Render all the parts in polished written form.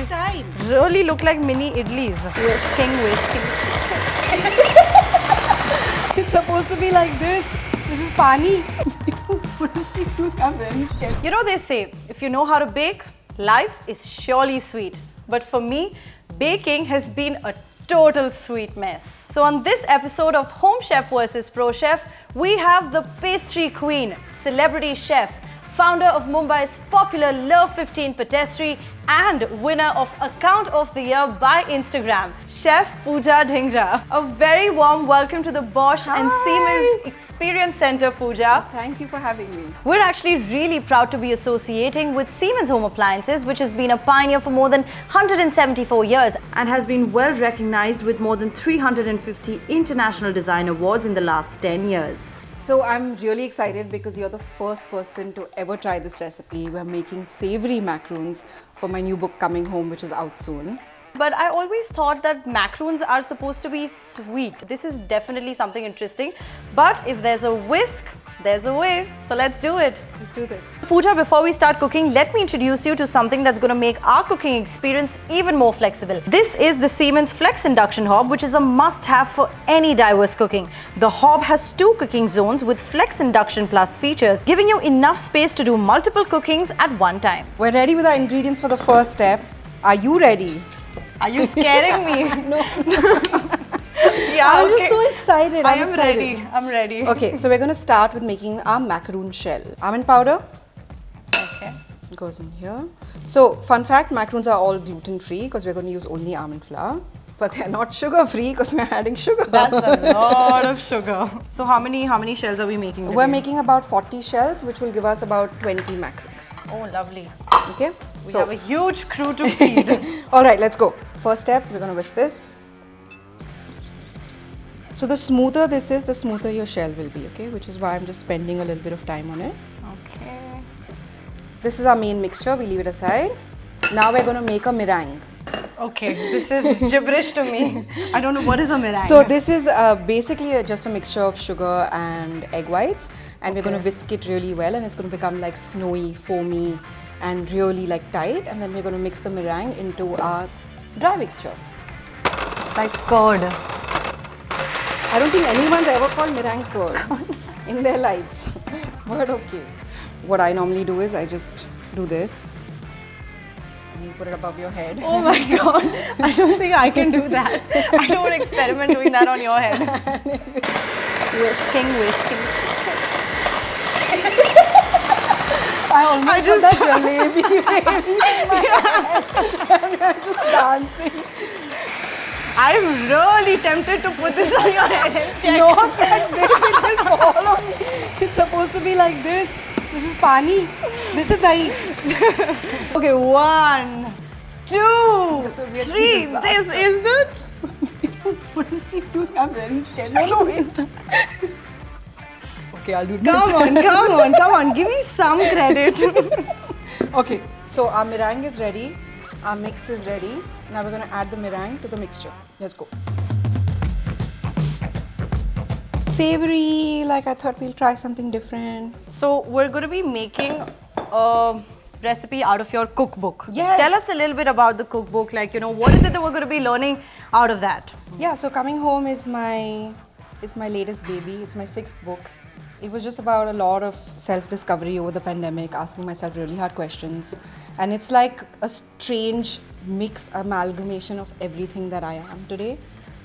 time. really look like mini idlis. Whisking. It's supposed to be like this. This is pani. I'm very scared. You know, they say, if you know how to bake, life is surely sweet. But for me, baking has been a total sweet mess. So on this episode of Home Chef vs Pro Chef, we have the pastry queen, celebrity chef, founder of Mumbai's popular Love 15 Patisserie and winner of Account of the Year by Instagram, Chef Pooja Dhingra. A very warm welcome to the Bosch and Siemens Experience Center, Pooja. Thank you for having me. We're actually really proud to be associating with Siemens Home Appliances, which has been a pioneer for more than 174 years and has been well recognized with more than 350 international design awards in the last 10 years. So I'm really excited because you're the first person to ever try this recipe. We're making savory macarons for my new book coming home, which is out soon. But I always thought that macarons are supposed to be sweet. This is definitely something interesting. But if there's a whisk, there's a way. So let's do it. Let's do this. Pooja, before we start cooking, let me introduce you to something that's going to make our cooking experience even more flexible. This is the Siemens FlexInduction Hob, which is a must-have for any diverse cooking. The hob has 2 cooking zones with Flex Induction Plus features, giving you enough space to do multiple cookings at one time. We're ready with our ingredients for the first step. Are you ready? Are you scaring me? No. Yeah, I'm okay. just so excited. I am ready. I'm ready. Okay, so we're going to start with making our macaroon shell. Almond powder Okay. goes in here. So, fun fact, macarons are all gluten-free because we're going to use only almond flour. But they're not sugar-free because we're adding sugar. That's a lot of sugar. So how many shells are we making today? We're making about 40 shells, which will give us about 20 macarons. Oh, lovely. Okay? We have a huge crew to feed. All right, let's go. First step, we're going to whisk this. So the smoother this is, the smoother your shell will be, okay? Which is why I'm just spending a little bit of time on it. Okay. This is our main mixture, we leave it aside. Now we're going to make a meringue. Okay, this is gibberish to me. I don't know what is a meringue. So this is basically just a mixture of sugar and egg whites, and we're going to whisk it really well, and it's going to become like snowy, foamy, and really like tight. And then we're going to mix the meringue into our dry mixture. It's like curd. I don't think anyone's ever called meringue curd in their lives, but okay. What I normally do is I just do this. And you put it above your head. Oh my god, I don't think I can do that. I don't experiment doing that on your head. Whisking. I almost put that jalebi and I'm just dancing. I'm really tempted to put this on your head and check. Not like this, it will fall on me. It's supposed to be like this. This is pani. This is dahi. Okay, 1, 2, This will be a 3. This disaster. is it. What is she doing? I'm very scared. No, wait. Okay, I'll do this. Come on. Give me some credit. Okay, so our meringue is ready. Our mix is ready. Now we're going to add the meringue to the mixture. Let's go. Savoury, like I thought we'll try something different. So we're going to be making a recipe out of your cookbook. Yes. Tell us a little bit about the cookbook. Like, you know, what is it that we're going to be learning out of that? Yeah, so Coming Home is my latest baby. It's my 6th book. It was just about a lot of self-discovery over the pandemic, asking myself really hard questions. And it's like a strange mix, amalgamation of everything that I am today.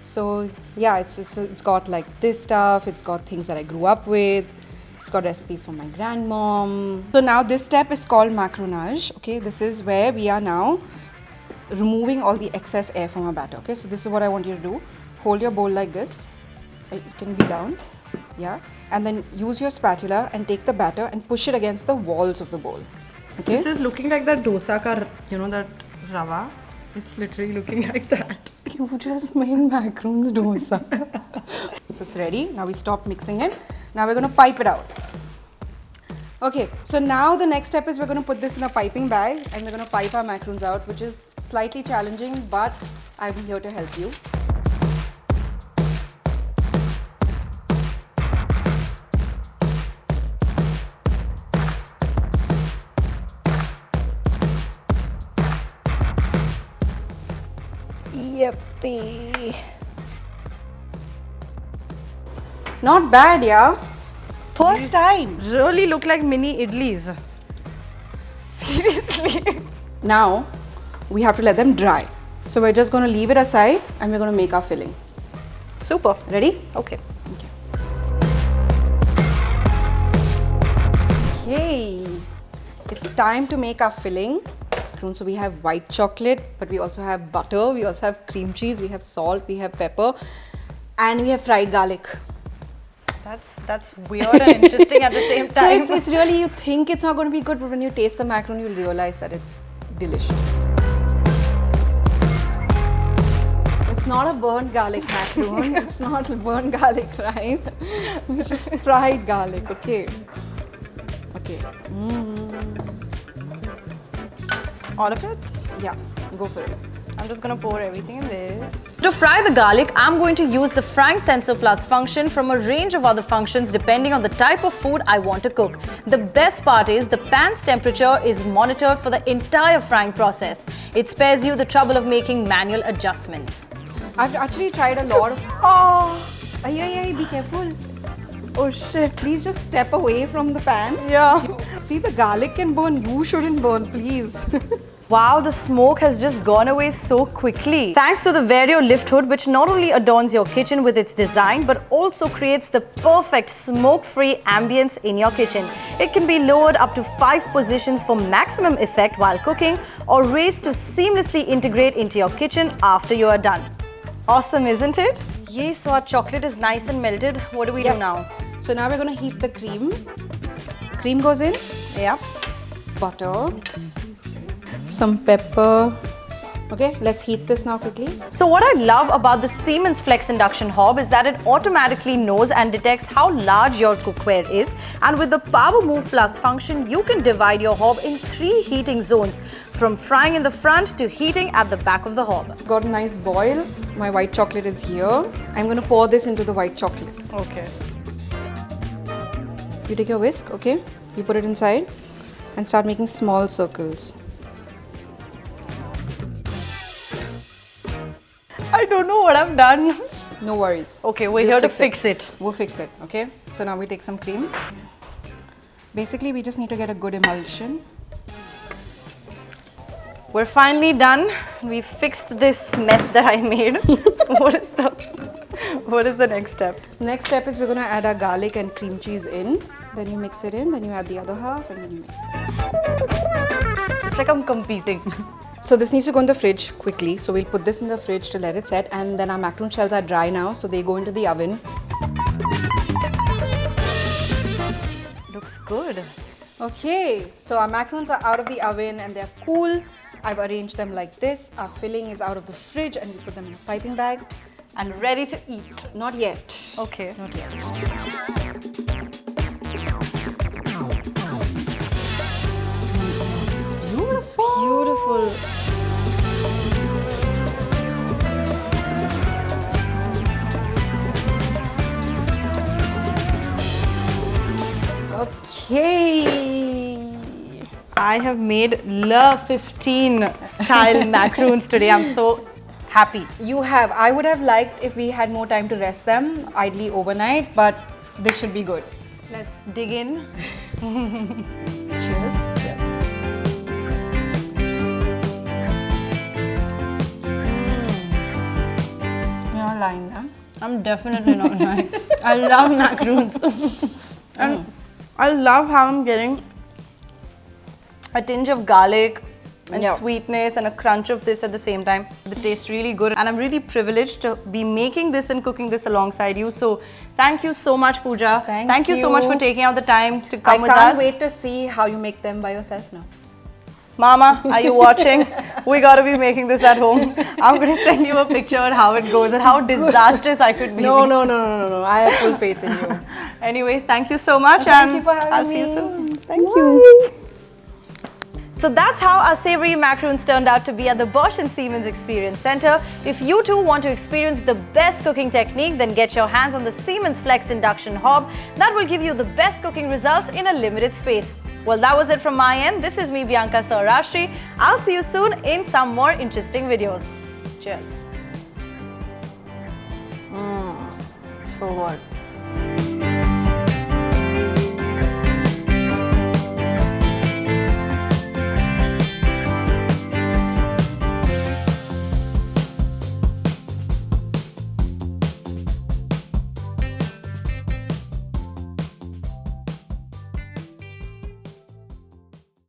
So yeah, it's got like this stuff, it's got things that I grew up with, it's got recipes from my grandmom. So now this step is called Macronudge, okay? This is where we are now removing all the excess air from our batter, okay? So this is what I want you to do. Hold your bowl like this, it can be down, yeah? And then use your spatula and take the batter and push it against the walls of the bowl, okay? This is looking like that dosa ka, you know, that rava. It's literally looking like that. You just made macarons dosa. So it's ready. Now we stop mixing it. Now we're going to pipe it out. Okay, so now the next step is we're going to put this in a piping bag and we're going to pipe our macarons out, which is slightly challenging, but I'm here to help you. Yippee. Not bad, yeah. First time. Really look like mini idlis. Seriously. Now, we have to let them dry. So we're just going to leave it aside and we're going to make our filling. Super. Ready? Okay. Okay. It's time to make our filling. So we have white chocolate, but we also have butter, we also have cream cheese, we have salt, we have pepper, and we have fried garlic. That's weird and interesting at the same time. So it's really, you think it's not going to be good, but when you taste the macaron, you'll realize that it's delicious. It's not a burnt garlic macaron, it's not a burnt garlic rice, it's just fried garlic, okay? Okay. All of it? Yeah, go for it. I'm just going to pour everything in this. To fry the garlic, I'm going to use the frying sensor plus function from a range of other functions depending on the type of food I want to cook. The best part is the pan's temperature is monitored for the entire frying process. It spares you the trouble of making manual adjustments. I've actually tried a lot of... Oh! Ay, be careful. Oh shit. Please just step away from the pan. Yeah. See, the garlic can burn. You shouldn't burn, please. Wow, the smoke has just gone away so quickly. Thanks to the VarioLift Hood, which not only adorns your kitchen with its design, but also creates the perfect smoke-free ambience in your kitchen. It can be lowered up to 5 positions for maximum effect while cooking, or raised to seamlessly integrate into your kitchen after you are done. Awesome, isn't it? Yay, so our chocolate is nice and melted. What do we do now? So now we're going to heat the cream. Cream goes in. Yeah. Butter. Some pepper. Okay, let's heat this now quickly. So what I love about the Siemens FlexInduction Hob is that it automatically knows and detects how large your cookware is, and with the Power Move Plus function, you can divide your hob in 3 heating zones, from frying in the front to heating at the back of the hob. Got a nice boil. My white chocolate is here. I'm going to pour this into the white chocolate. Okay. You take your whisk, okay? You put it inside and start making small circles. I don't know what I've done. No worries. Okay, we're here to fix it. We'll fix it, okay? So now we take some cream. Basically, we just need to get a good emulsion. We're finally done. We fixed this mess that I made. What is the next step? Next step is we're going to add our garlic and cream cheese in. Then you mix it in, then you add the other half, and then you mix it. It's like I'm competing. So this needs to go in the fridge quickly. So we'll put this in the fridge to let it set, and then our macaron shells are dry now, so they go into the oven. Looks good. Okay, so our macarons are out of the oven and they're cool. I've arranged them like this. Our filling is out of the fridge and we put them in a piping bag. And ready to eat. Not yet. Okay. Not yet. It's beautiful. Beautiful. Okay. I have made Le 15 style macarons today. I'm so happy. You have. I would have liked if we had more time to rest them, ideally overnight, but this should be good. Let's dig in. Cheers. You're not lying, huh? I'm definitely not lying. I love macarons. And I love how I'm getting a tinge of garlic and sweetness and a crunch of this at the same time. It tastes really good and I'm really privileged to be making this and cooking this alongside you. So thank you so much, Pooja. Thank you so much for taking out the time to come with us. I can't wait to see how you make them by yourself now. Mama, are you watching? We gotta be making this at home. I'm gonna send you a picture of how it goes and how disastrous I could be. No. I have full faith in you. Anyway, thank you so much Thank you for having I'll me. see you soon. Thank you. So that's how our savory macarons turned out to be at the Bosch & Siemens Experience Center. If you too want to experience the best cooking technique, then get your hands on the Siemens FlexInduction Hob. That will give you the best cooking results in a limited space. Well, that was it from my end. This is me, Bianca Saurastri. I'll see you soon in some more interesting videos. Cheers. So good.